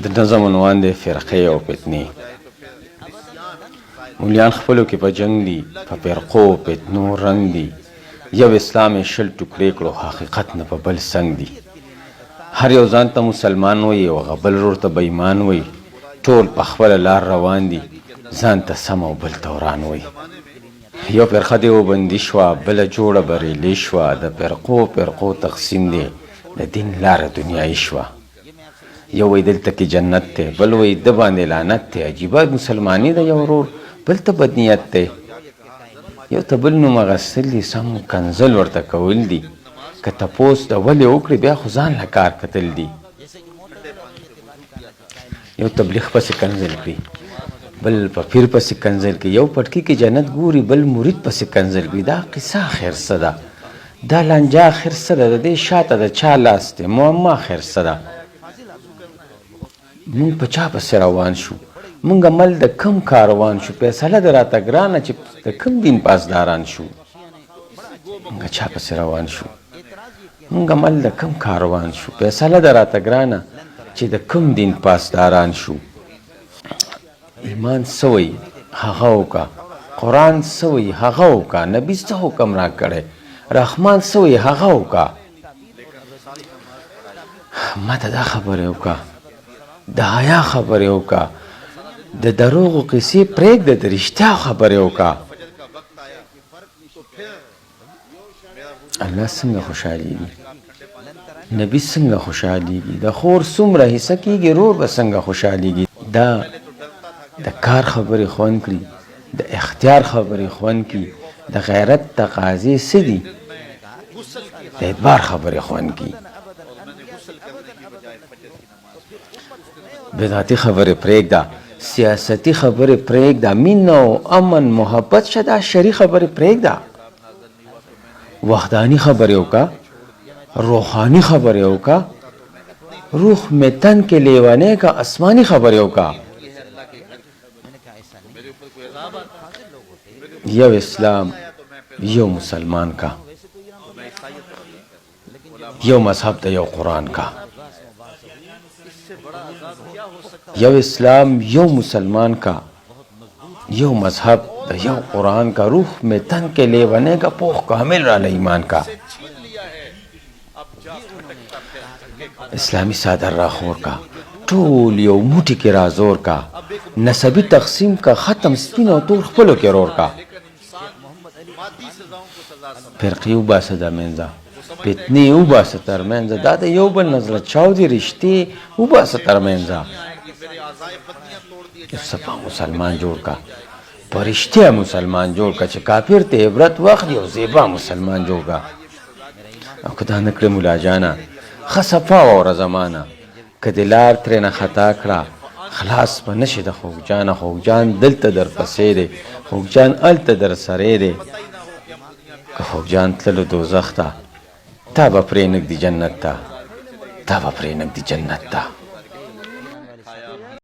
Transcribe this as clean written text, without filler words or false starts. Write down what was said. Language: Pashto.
د نظم عنوان دی فرقې او فتنې. مولیان خپلو کې په جنگ دي، په فرقو فتنو رنګ دي. یو اسلام یې شل ټوکړې کړو، حقیقت نه په بل سنگ دي. هر یو ځان ته مسلمان وي او هغه بل ورور ته بې ایمان وي. ټول په خپله لار روان دي، ځان ته سم او بل ته وران وي. یو فرقه دیوبندي شوه، بله جوړه بریلي شوه. د فرقو تقسیم دی، د دین لاره دنیایي شوه. یو وی دلته کې جنت دی، بل وی د باندې لعنت دی. عجیبه مسلماني ده، یو ورور بل ته بدنیت دی. یو ته بل نوم اخیستل دي، سم کنځل ورته کول دي. که تپوس د ولې وکړي بیا خو ځان له کار کتل دي. یو تبلیغ پسې کنځل کړي، بل په پیر پسې کنځل کړي. یو پټکي کې جنت ګوري، بل مرید پسې کنځل کړي. دا قصه آخر څه ده؟ دا لانجه آخر څه ده؟ د دې شاته د چا لاس دی؟ معما آخر څه ده؟ مونږ په چا پسې روان شو؟ مونږ عمل د کم کاروان شو؟ فیصله د راته ګرانه چې د کم دین پاسداران شو؟ مونږ چا پسې روان شو؟ مونږ عمل د کم کاروان شو؟ فیصله د راته ګرانه چې د کم دین پاسداران شو؟ ایمان څه وایي هغه وکړه، قرآن څه وایي هغه وکړه، نبي څه حکم را کړی، رحمان څه وایي هغه وکړه. ما ته دا خبرې وکړه، د حیا خبرې وکړه، د دروغو قصې پرېږده، د رښتیا خبرې وکړه. الله څنګه خوشحالېږي، نبي څنګه خوشحالېږي، د خور څومره حصه کېږي، رور به څنګه خوشحالېږي. دا د کار خبرې خوند کړي، د اختیار خبرې خوند کړي، د غیرت تقاضې څه دي، د اعتبار خبرې خوند کړي. بدعتي خبرې پرېږده، سیاستي خبرې پرېږده، مینه او امن محبت شه، دا شرعي خبرې پرېږده. وحداني خبرې وکړه، روحاني خبرې وکړه، روح مې تن کې لیونی کا، آسماني خبرې وکړه. یو اسلام، یو مسلمان کا، یو مذهب د یو قرآن کا. یو اسلام، یو مسلمان کا، یو مذهب د یو قرآن کا. روح میں تن کے لیونے کا، پوخ کامل را ایمان کا. اسلامی صادر را خور کا، ټول یو موټی کې رازور کا. نسبی تقسیم کا، ختم سپین او تور خپلو کې رور کا. فرقې وباسه د منځه، فتنې وباسه تر منځه. دا د یو بل نظر چاودي رشتې وباسه تر منځه. یو صفا مسلمان جوړ کا، په رښتیا مسلمان جوړ کا، چې کافر ته عبرت واخلي. یو زیبا مسلمان جوړ کا. او که دا نه کړې مولا جانه، ښه صفا واوره زمانه. که دې لار ترېنه خطا کړه، خلاص به نه شي د خوږجانه. خوږجان دلته در پسې دی، خوږجان هلته در سرې دی. که خوږجان تللو دوزخ ته، تا به پرېنږدي جنت ته، تا به پرېنږدي جنت ته.